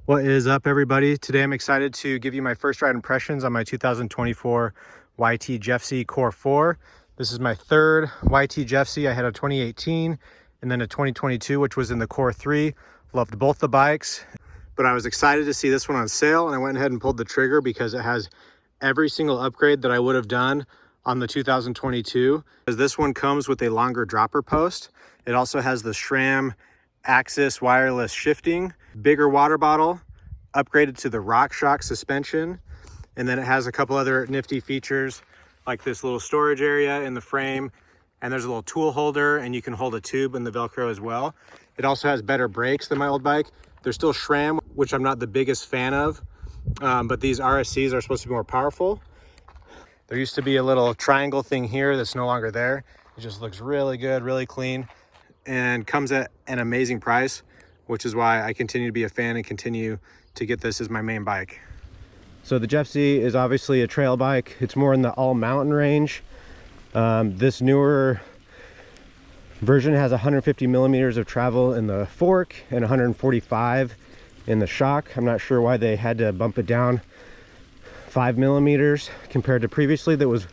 What is up, everybody? Today I'm excited to give you my first ride impressions on my 2024 YT Jeffsy Core 4. This is my third YT Jeffsy. I had a 2018 and then a 2022, which was in the Core 3. Loved both the bikes, but I was excited to see this one on sale, and I went ahead and pulled the trigger because it has every single upgrade that I would have done on the 2022. Because this one comes with a longer dropper post. It also has the SRAM Axis wireless shifting, bigger water bottle, upgraded to the Rock Shox suspension, and then it has a couple other nifty features like this little storage area in the frame, and there's a little tool holder, and you can hold a tube in the Velcro as well. It also has better brakes than my old bike. They're still SRAM, which I'm not the biggest fan of, but these RSCs are supposed to be more powerful. There used to be a little triangle thing here that's no longer there. It just looks really good, really clean, and comes at an amazing price, which is why I continue to be a fan and continue to get this as my main bike. So the Jeffsy is obviously a trail bike. It's more in the all mountain range. This newer version has 150 millimeters of travel in the fork and 145 in the shock. I'm not sure why they had to bump it down 5 millimeters compared to previously that was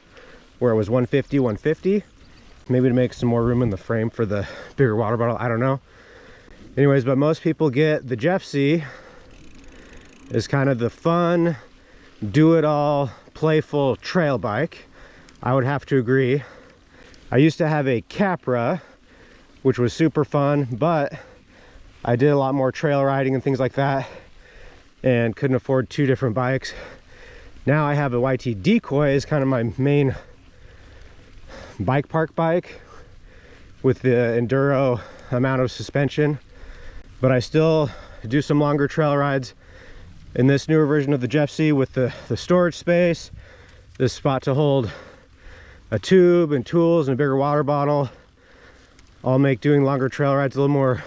where it was 150. Maybe to make some more room in the frame for the bigger water bottle, I don't know. Anyways, but most people get the Jeffsy as kind of the fun, do-it-all, playful trail bike. I would have to agree. I used to have a Capra, which was super fun, but I did a lot more trail riding and things like that and couldn't afford two different bikes. Now I have a YT Decoy as kind of my main bike park bike with the enduro amount of suspension, but I still do some longer trail rides in this newer version of the Jeffsy with the storage space, this spot to hold a tube and tools and a bigger water bottle. I'll make doing longer trail rides a little more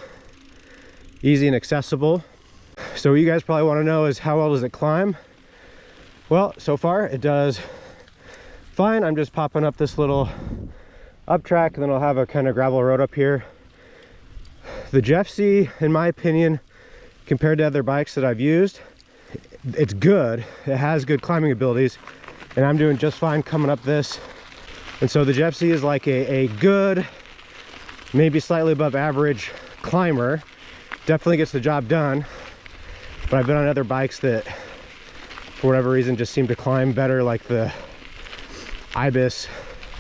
easy and accessible. So what you guys probably want to know is, how well does it climb? Well, so far it does fine. I'm just popping up this little up track, and then I'll have a kind of gravel road up here. The Jeffsy, in my opinion, compared to other bikes that I've used, it's good. It has good climbing abilities, and I'm doing just fine coming up this. And so the Jeffsy is like a good, maybe slightly above average climber. Definitely gets the job done, but I've been on other bikes that for whatever reason just seem to climb better, like the Ibis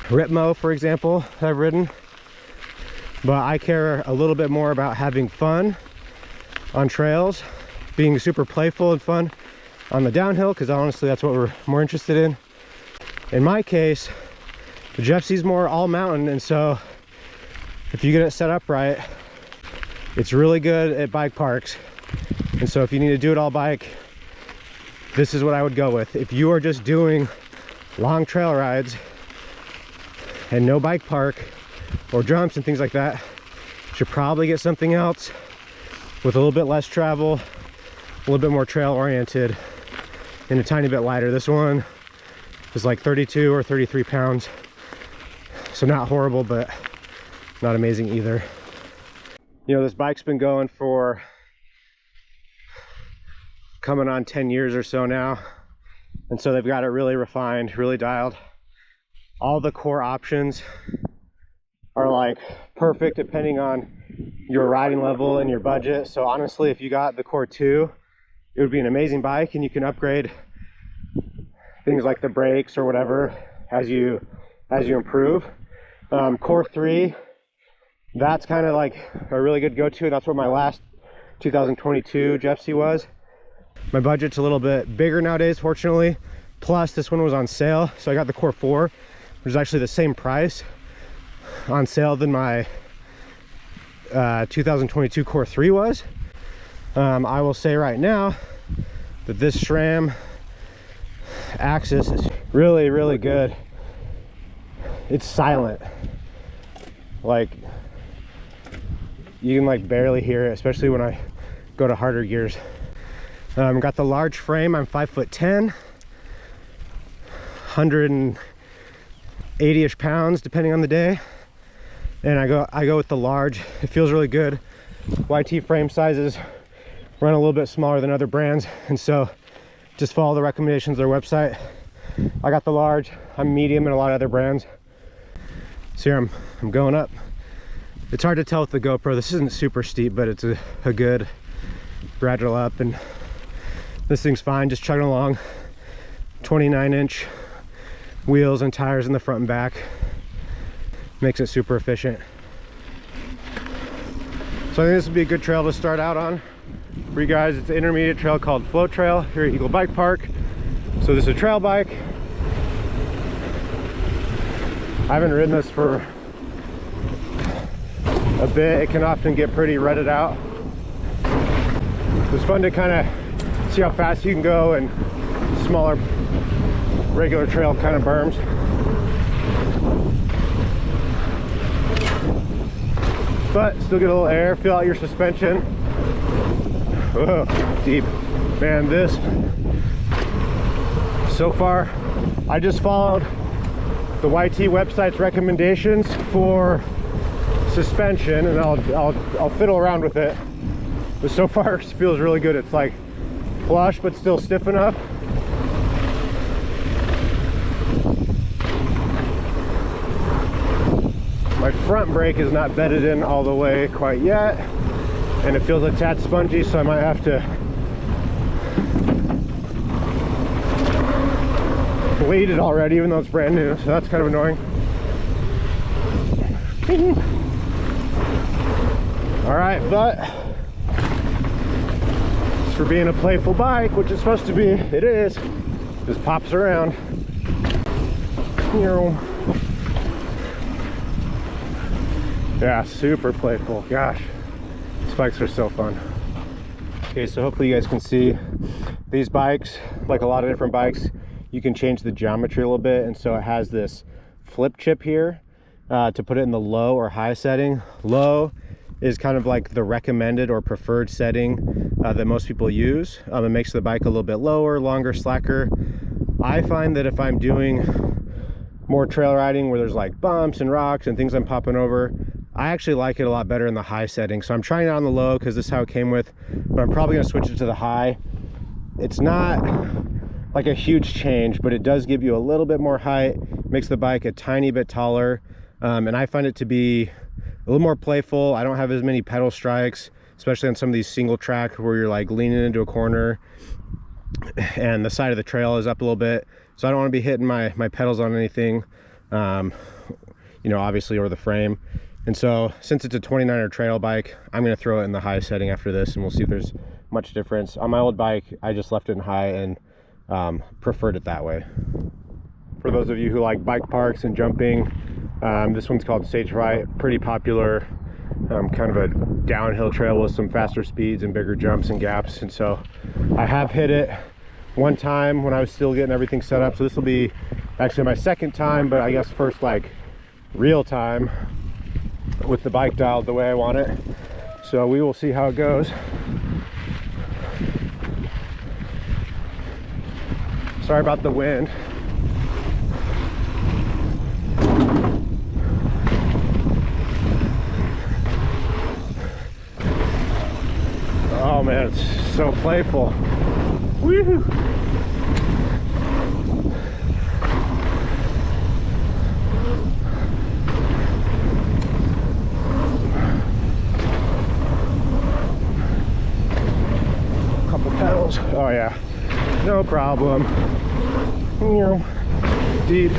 Ritmo, for example, that I've ridden. But I care a little bit more about having fun on trails, being super playful and fun on the downhill, because honestly that's what we're more interested in. In my case, the Jeffsy's more all mountain, and so if you get it set up right, it's really good at bike parks. And so if you need to do it all bike, this is what I would go with. If you are just doing long trail rides and no bike park or jumps and things like that, you should probably get something else with a little bit less travel, a little bit more trail oriented, and a tiny bit lighter. This one is like 32 or 33 pounds, so not horrible, but not amazing either. You know, this bike's been going for coming on 10 years or so now, and so they've got it really refined, really dialed. All the core options are like perfect depending on your riding level and your budget. So honestly, if you got the Core 2, it would be an amazing bike, and you can upgrade things like the brakes or whatever as you improve. Core 3, that's kind of like a really good go-to. That's what my last 2022 Jeffsy was. My budget's a little bit bigger nowadays, fortunately. Plus, this one was on sale, so I got the Core 4, which is actually the same price on sale than my 2022 Core 3 was. I will say right now that this SRAM Axis is really, really good. It's silent. Like, you can like barely hear it, especially when I go to harder gears. Got the large frame. I'm 5'10", 180-ish pounds depending on the day, and I go with the large. It feels really good. YT frame sizes run a little bit smaller than other brands, and so just follow the recommendations of their website. I got the large, I'm medium in a lot of other brands. So here I'm going up. It's hard to tell with the GoPro. This isn't super steep, but it's a good gradual up, and this thing's fine, just chugging along. 29-inch wheels and tires in the front and back. Makes it super efficient. So I think this would be a good trail to start out on for you guys. It's an intermediate trail called Float Trail here at Eagle Bike Park. So this is a trail bike. I haven't ridden this for a bit. It can often get pretty rutted out. It's fun to kind of see how fast you can go in smaller regular trail kind of berms. But still get a little air, feel out your suspension. Whoa, deep. Man, this, so far, I just followed the YT website's recommendations for suspension, and I'll fiddle around with it. But so far, it feels really good. It's like flush, but still stiff enough. My front brake is not bedded in all the way quite yet, and it feels a tad spongy, so I might have to bleed it already, even though it's brand new, so that's kind of annoying. All right, but as for being a playful bike, which it's supposed to be, it is, just pops around. Yeah, super playful. Gosh, these bikes are so fun. Okay, so hopefully you guys can see these bikes, like a lot of different bikes, you can change the geometry a little bit, and so it has this flip chip here to put it in the low or high setting. Low is kind of like the recommended or preferred setting that most people use. It makes the bike a little bit lower, longer, slacker. I find that if I'm doing more trail riding where there's like bumps and rocks and things I'm popping over, I actually like it a lot better in the high setting. So I'm trying it on the low because this is how it came with, but I'm probably gonna switch it to the high. It's not like a huge change, but it does give you a little bit more height, makes the bike a tiny bit taller, and I find it to be a little more playful. I don't have as many pedal strikes, especially on some of these single track where you're like leaning into a corner and the side of the trail is up a little bit, so I don't want to be hitting my pedals on anything, you know, obviously, or the frame. And so since it's a 29er trail bike, I'm going to throw it in the high setting after this, and we'll see if there's much difference. On my old bike, I just left it in high and preferred it that way. For those of you who like bike parks and jumping, this one's called Sage Fright. Pretty popular, kind of a downhill trail with some faster speeds and bigger jumps and gaps. And so I have hit it one time when I was still getting everything set up. So this will be actually my second time, but I guess first like real time with the bike dialed the way I want it. So we will see how it goes. Sorry about the wind. Oh man, it's so playful. Woo! Couple pedals. Oh yeah, no problem. Deep.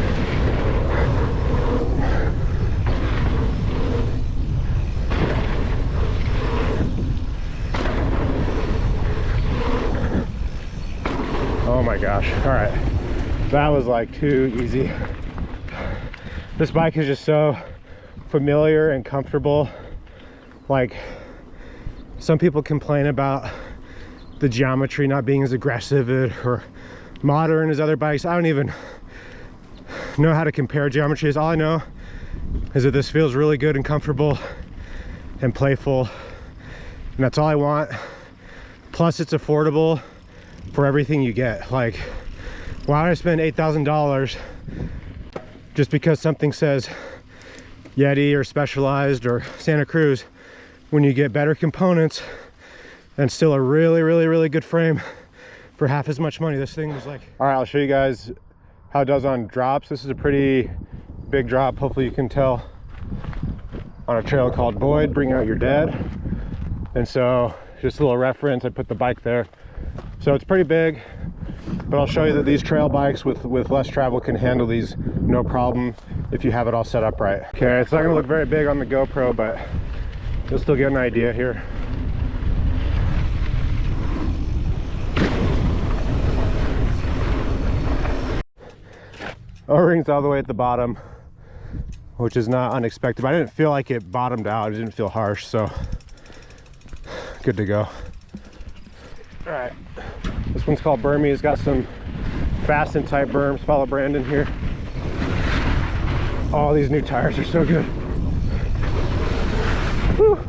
Oh my gosh. All right, that was like too easy. This bike is just so familiar and comfortable. Like, some people complain about the geometry not being as aggressive or modern as other bikes. I don't even know how to compare geometries. All I know is that this feels really good and comfortable and playful, and that's all I want. Plus it's affordable for everything you get. Like, why would I spend $8,000 just because something says Yeti or Specialized or Santa Cruz when you get better components and still a really good frame for half as much money. This thing was like, all right, I'll show you guys how it does on drops. This is a pretty big drop. Hopefully you can tell, on a trail called Boyd, Bring Out Your Dead. And so just a little reference, I put the bike there. So it's pretty big, but I'll show you that these trail bikes with less travel can handle these no problem if you have it all set up right. Okay, it's not gonna look very big on the GoPro, but you'll still get an idea here. O-rings all the way at the bottom, which is not unexpected, but I didn't feel like it bottomed out. It didn't feel harsh, so good to go. All right, this one's called Burmy. It's got some fast and tight berms. Follow Brandon here. All these new tires are so good. Whew.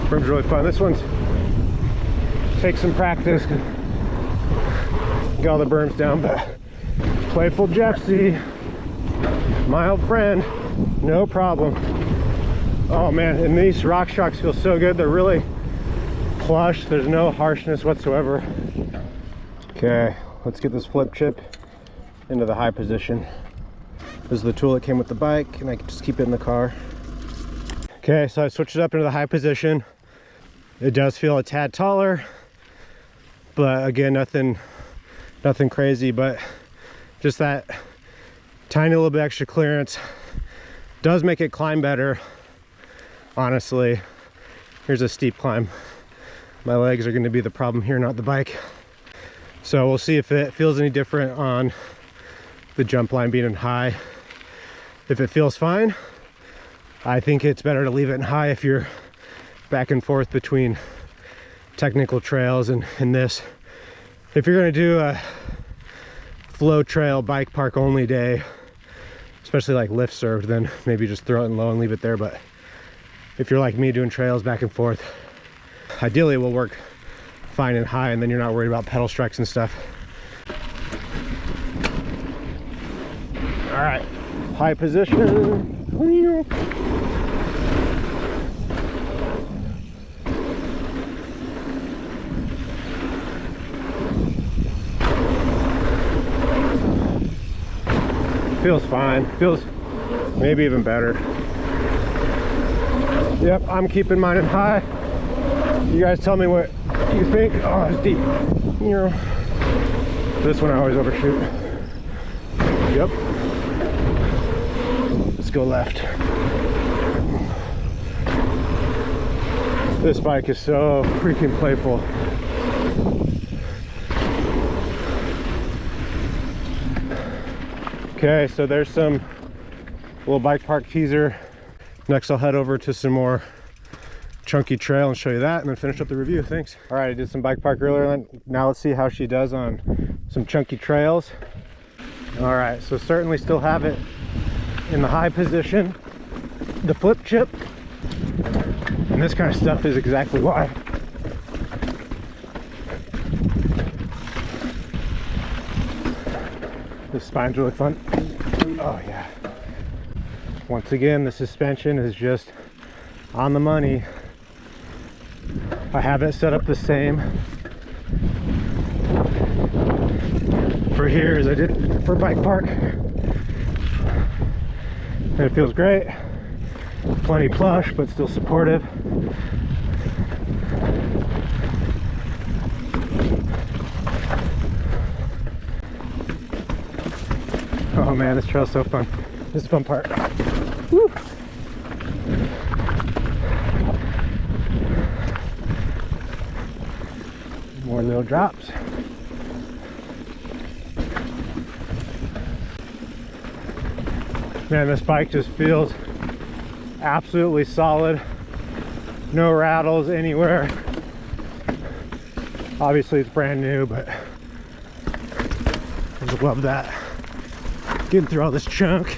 Berm's really fun. This one's takes some practice. Get all the berms down, but playful Jeffsy, my old friend, no problem. Oh man, and these Rock Shox feel so good. They're really plush. There's no harshness whatsoever. Okay, let's get this flip chip into the high position. This is the tool that came with the bike, and I can just keep it in the car. Okay, so I switched it up into the high position. It does feel a tad taller, but again, nothing crazy, but just that tiny little bit extra clearance does make it climb better. Honestly, here's a steep climb. My legs are going to be the problem here, not the bike. So we'll see if it feels any different on the jump line being in high. If it feels fine, I think it's better to leave it in high if you're back and forth between technical trails and this. If you're going to do a flow trail bike park only day, especially like lift served, then maybe just throw it in low and leave it there. But if you're like me doing trails back and forth, ideally it will work fine and high, and then you're not worried about pedal strikes and stuff. All right, high position. Feels fine, feels maybe even better. Yep, I'm keeping mine in high. You guys tell me what you think. Oh, it's deep. This one I always overshoot. Yep. Let's go left. This bike is so freaking playful. Okay, so there's some little bike park teaser. Next I'll head over to some more chunky trail and show you that, and then finish up the review. Thanks. All right, I did some bike park earlier. Now let's see how she does on some chunky trails. All right, so certainly still have it in the high position. The flip chip and this kind of stuff is exactly why. This spine's really fun. Oh yeah. Once again, the suspension is just on the money. I have it set up the same for here as I did for bike park. And it feels great. Plenty plush, but still supportive. Oh man, this trail's so fun. This is the fun part. Woo. More little drops. Man, this bike just feels absolutely solid. No rattles anywhere. Obviously it's brand new, but I just love that. Getting through all this chunk.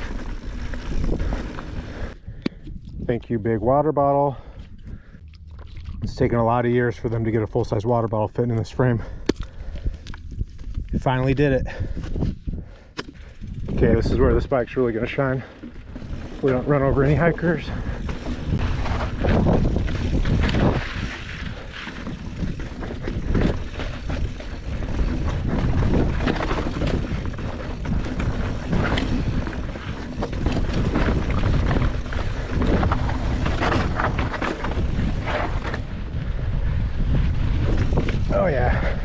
Thank you, big water bottle. It's taken a lot of years for them to get a full-size water bottle fitting in this frame. We finally did it. Okay, this is where this bike's really gonna shine. We don't run over any hikers. Oh yeah.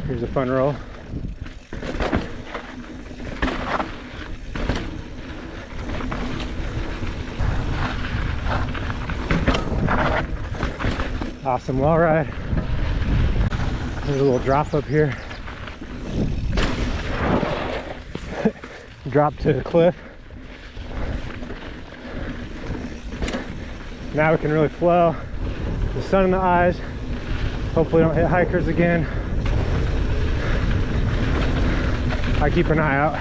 Here's a fun roll. Awesome wall ride. There's a little drop up here. Drop to the cliff. Now we can really flow. The sun in the eyes. Hopefully don't hit hikers again. I keep an eye out.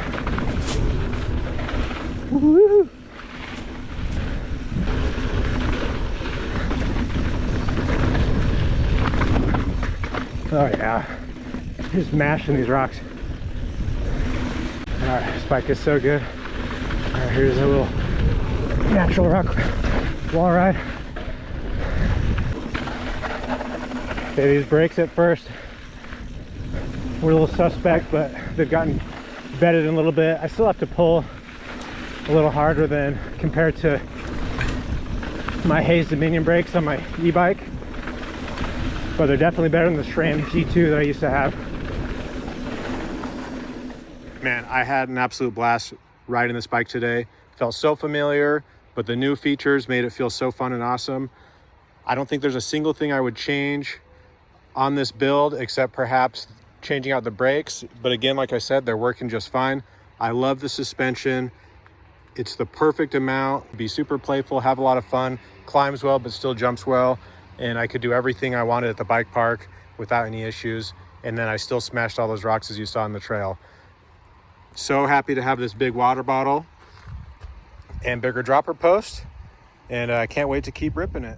Woo-hoo. Oh yeah, just mashing these rocks. All right, this bike is so good. All right, here's a little natural rock wall ride. Okay, these brakes at first were a little suspect, but they've gotten bedded in a little bit. I still have to pull a little harder than compared to my Hayes Dominion brakes on my e-bike, but they're definitely better than the SRAM G2 that I used to have. Man, I had an absolute blast riding this bike today. Felt so familiar, but the new features made it feel so fun and awesome. I don't think there's a single thing I would change on this build except perhaps changing out the brakes, but again, like I said, they're working just fine. I love the suspension. It's the perfect amount. Be super playful, have a lot of fun, climbs well but still jumps well, and I could do everything I wanted at the bike park without any issues, and then I still smashed all those rocks as you saw on the trail. So happy to have this big water bottle and bigger dropper post, and I can't wait to keep ripping it.